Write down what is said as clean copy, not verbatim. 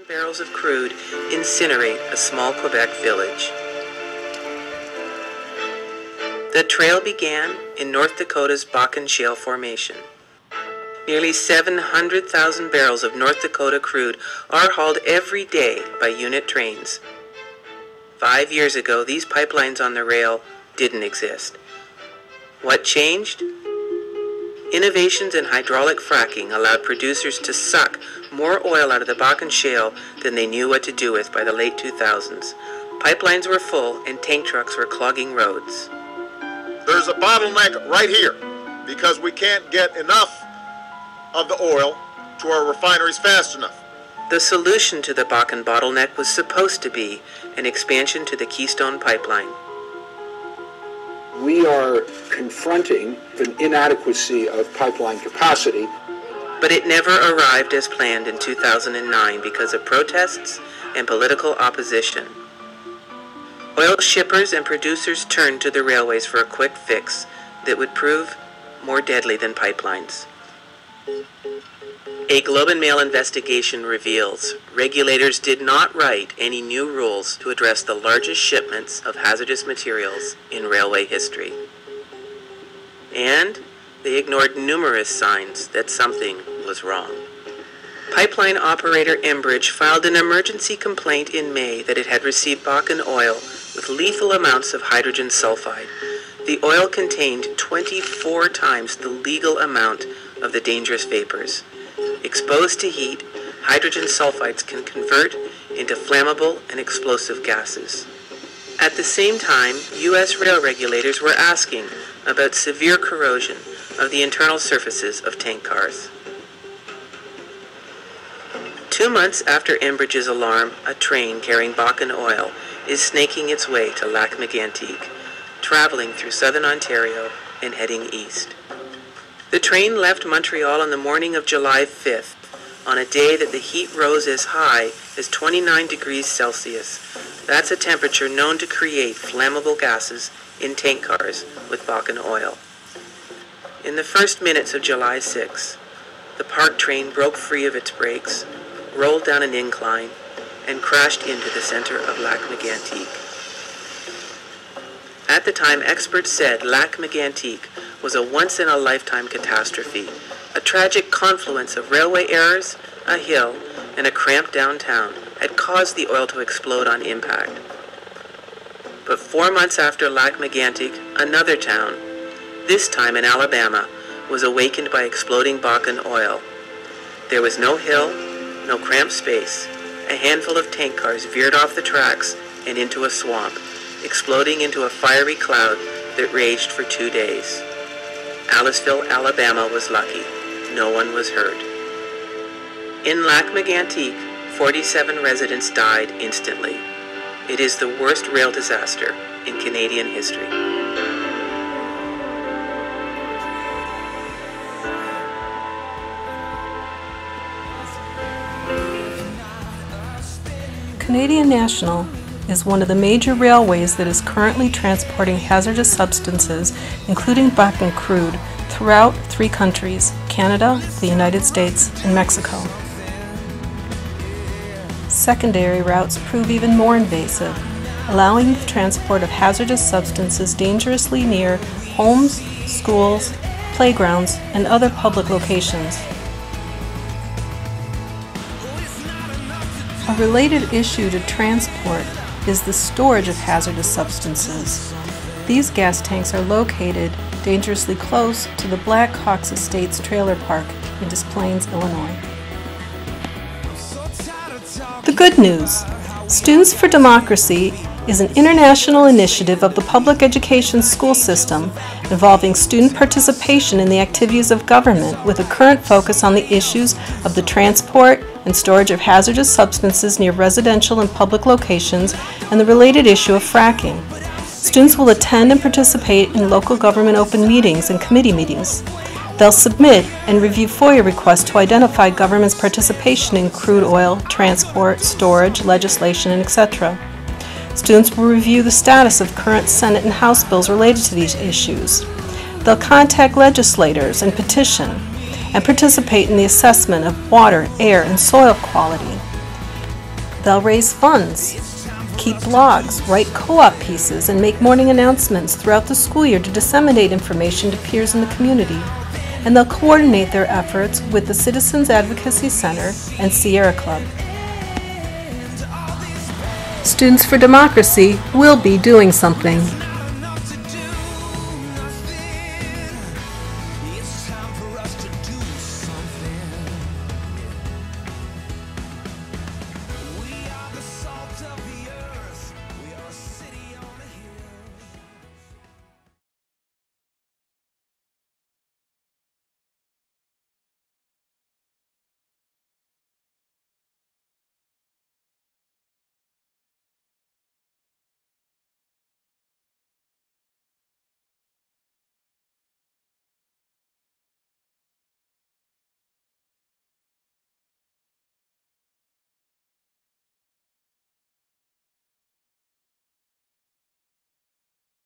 Barrels of crude incinerate a small Quebec village. The trail began in North Dakota's Bakken Shale Formation. Nearly 700,000 barrels of North Dakota crude are hauled every day by unit trains. 5 years ago, these pipelines on the rail didn't exist. What changed? Innovations in hydraulic fracking allowed producers to suck more oil out of the Bakken Shale than they knew what to do with by the late 2000s. Pipelines were full and tank trucks were clogging roads. There's a bottleneck right here because we can't get enough of the oil to our refineries fast enough. The solution to the Bakken bottleneck was supposed to be an expansion to the Keystone Pipeline. We are confronting an inadequacy of pipeline capacity. But it never arrived as planned in 2009 because of protests and political opposition. Oil shippers and producers turned to the railways for a quick fix that would prove more deadly than pipelines. A Globe and Mail investigation reveals regulators did not write any new rules to address the largest shipments of hazardous materials in railway history. And they ignored numerous signs that something was wrong. Pipeline operator Enbridge filed an emergency complaint in May that it had received Bakken oil with lethal amounts of hydrogen sulfide. The oil contained 24 times the legal amount of the dangerous vapors. Exposed to heat, hydrogen sulfides can convert into flammable and explosive gases. At the same time, U.S. rail regulators were asking about severe corrosion of the internal surfaces of tank cars. 2 months after Enbridge's alarm, a train carrying Bakken oil is snaking its way to Lac-Mégantic, traveling through southern Ontario and heading east. The train left Montreal on the morning of July 5th, on a day that the heat rose as high as 29 degrees Celsius. That's a temperature known to create flammable gases in tank cars with Bakken oil. In the first minutes of July 6, the parked train broke free of its brakes, rolled down an incline, and crashed into the center of Lac-Mégantic. At the time, experts said Lac-Mégantic was a once-in-a-lifetime catastrophe, a tragic confluence of railway errors, a hill, and a cramped downtown had caused the oil to explode on impact. But 4 months after Lac-Mégantic, another town, this time in Alabama, was awakened by exploding Bakken oil. There was no hill, no cramped space. A handful of tank cars veered off the tracks and into a swamp, exploding into a fiery cloud that raged for 2 days. Aliceville, Alabama was lucky. No one was hurt. In Lac-Mégantic, 47 residents died instantly. It is the worst rail disaster in Canadian history. Canadian National is one of the major railways that is currently transporting hazardous substances, including Bakken crude, throughout 3 countries, Canada, the United States, and Mexico. Secondary routes prove even more invasive, allowing the transport of hazardous substances dangerously near homes, schools, playgrounds, and other public locations. A related issue to transport is the storage of hazardous substances. These gas tanks are located dangerously close to the Black Hawks Estates trailer park in Des Plaines, Illinois. The good news. Students for Democracy is an international initiative of the public education school system involving student participation in the activities of government with a current focus on the issues of the transport and storage of hazardous substances near residential and public locations and the related issue of fracking. Students will attend and participate in local government open meetings and committee meetings. They'll submit and review FOIA requests to identify government's participation in crude oil, transport, storage, legislation, and etc. Students will review the status of current Senate and House bills related to these issues. They'll contact legislators and petition, and participate in the assessment of water, air, and soil quality. They'll raise funds, keep blogs, write co-op pieces, and make morning announcements throughout the school year to disseminate information to peers in the community. And they'll coordinate their efforts with the Citizens Advocacy Center and Sierra Club. Students for Democracy will be doing something.